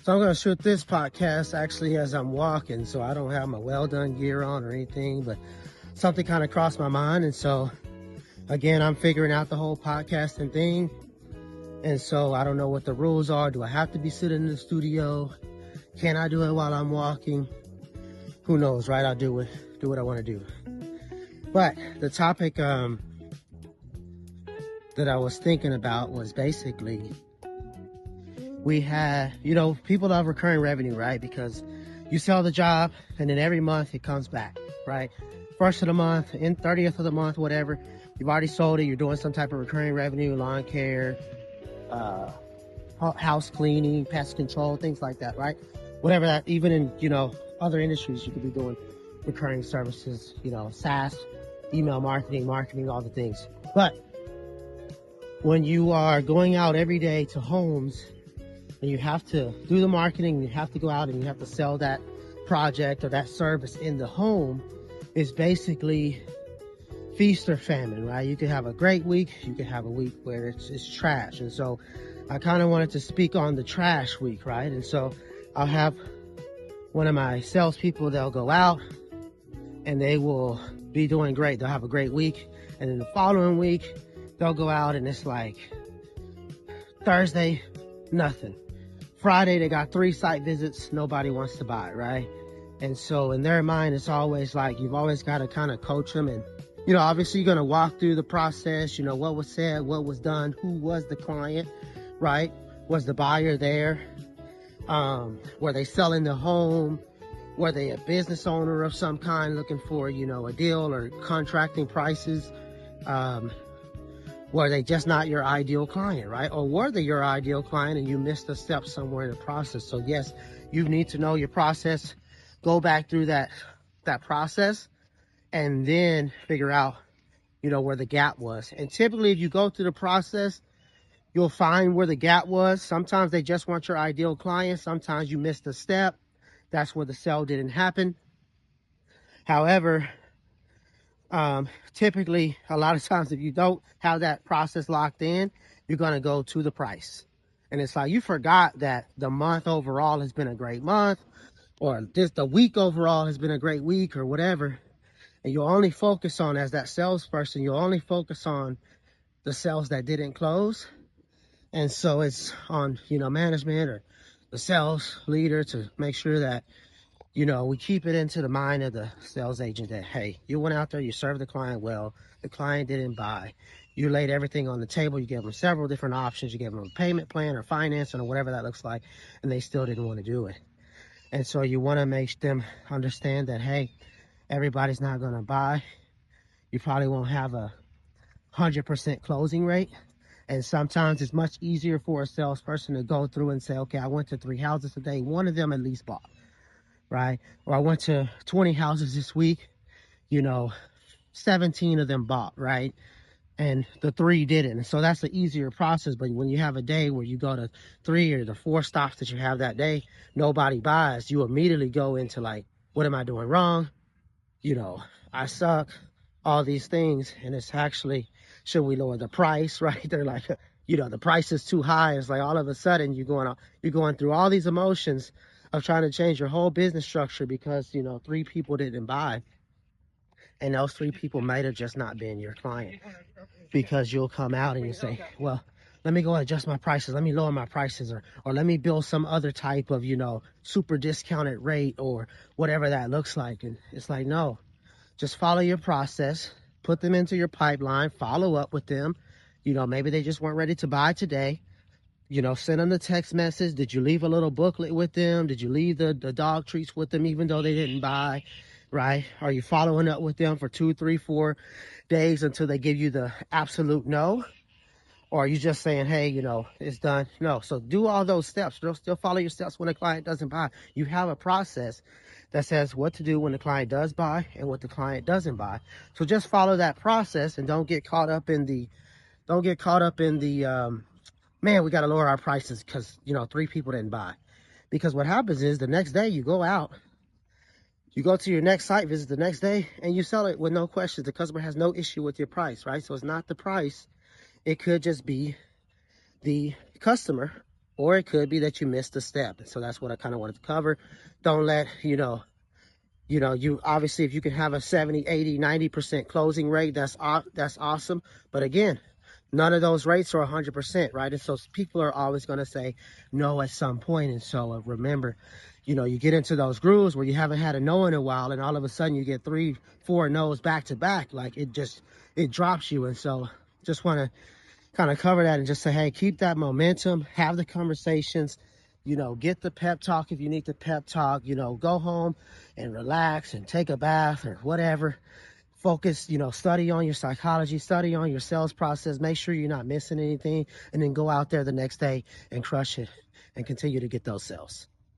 So I'm going to shoot this podcast actually as I'm walking, so I don't have my well done gear on or anything, but something kind of crossed my mind. And so again, I'm figuring out the whole podcasting thing. And so I don't know what the rules are. Do I have to be sitting in the studio? Can I do it while I'm walking? Who knows, right? I'll do what I want to do. But the topic that I was thinking about was basically, we had, people love recurring revenue, right? Because you sell the job and then every month it comes back, right? First of the month, in 30th of the month, whatever, you've already sold it. You're doing some type of recurring revenue, lawn care, house cleaning, pest control, things like that, right? Whatever that, even in, other industries, you could be doing recurring services, SaaS, email marketing, all the things. But when you are going out every day to homes and you have to do the marketing, you have to go out and you have to sell that project or that service in the home, it's basically feast or famine, right? You could have a great week, you could have a week where it's trash. And so I kind of wanted to speak on the trash week, right? And so I'll have one of my salespeople, they'll go out and they will be doing great. They'll have a great week. And then the following week, they'll go out and it's like Thursday, nothing. Friday, they got 3 site visits. Nobody wants to buy, right? And so in their mind, it's always like, you've always got to kind of coach them. And, obviously you're going to walk through the process, what was said, what was done, who was the client, right? Was the buyer there? Were they selling the home? Were they a business owner of some kind looking for, a deal or contracting prices? Were they just not your ideal client, right? Or were they your ideal client and you missed a step somewhere in the process? So yes, you need to know your process, go back through that process, and then figure out, where the gap was. And typically if you go through the process, you'll find where the gap was. Sometimes they just want your ideal client. Sometimes you missed a step. That's where the sale didn't happen. However, typically, a lot of times, if you don't have that process locked in, you're going to go to the price. And it's like you forgot that the month overall has been a great month, or just the week overall has been a great week, or whatever. And you'll only focus on, as that salesperson, you'll only focus on the sales that didn't close. And so it's on, management or the sales leader to make sure that, we keep it into the mind of the sales agent that, hey, you went out there, you served the client well, the client didn't buy. You laid everything on the table. You gave them several different options. You gave them a payment plan or financing or whatever that looks like, and they still didn't want to do it. And so you want to make them understand that, hey, everybody's not going to buy. You probably won't have a 100% closing rate. And sometimes it's much easier for a salesperson to go through and say, okay, I went to 3 houses today. One of them at least bought, right? Or I went to 20 houses this week, 17 of them bought, right? And the 3 didn't. And so that's the easier process. But when you have a day where you go to 3 or the 4 stops that you have that day, nobody buys, you immediately go into like, what am I doing wrong? I suck, all these things. And it's actually, should we lower the price, right? They're like, the price is too high. It's like all of a sudden you're going through all these emotions of trying to change your whole business structure because, 3 people didn't buy. And those 3 people might have just not been your client, because you'll come out and you say, well, let me go adjust my prices. Let me lower my prices, or let me build some other type of, super discounted rate or whatever that looks like. And it's like, no, just follow your process, put them into your pipeline, follow up with them. Maybe they just weren't ready to buy today. Send them the text message. Did you leave a little booklet with them? Did you leave the dog treats with them even though they didn't buy, right? Are you following up with them for 2, 3, 4 days until they give you the absolute no? Or are you just saying, hey, it's done? No. So do all those steps. Still follow your steps when a client doesn't buy. You have a process that says what to do when the client does buy and what the client doesn't buy. So just follow that process and don't get caught up in the, man, we got to lower our prices because, 3 people didn't buy. Because what happens is the next day you go out, you go to your next site visit the next day and you sell it with no questions. The customer has no issue with your price, right? So it's not the price. It could just be the customer or it could be that you missed a step. So that's what I kind of wanted to cover. Don't let, you obviously, if you can have a 70, 80, 90% closing rate, that's awesome. But again, none of those rates are 100%, right? And so people are always going to say no at some point. And so remember, you get into those grooves where you haven't had a no in a while, and all of a sudden you get 3, 4 no's back to back. Like it drops you. And so just want to kind of cover that and just say, hey, keep that momentum, have the conversations, get the pep talk if you need the pep talk, go home and relax and take a bath or whatever. Focus, study on your psychology, study on your sales process, make sure you're not missing anything, and then go out there the next day and crush it and continue to get those sales.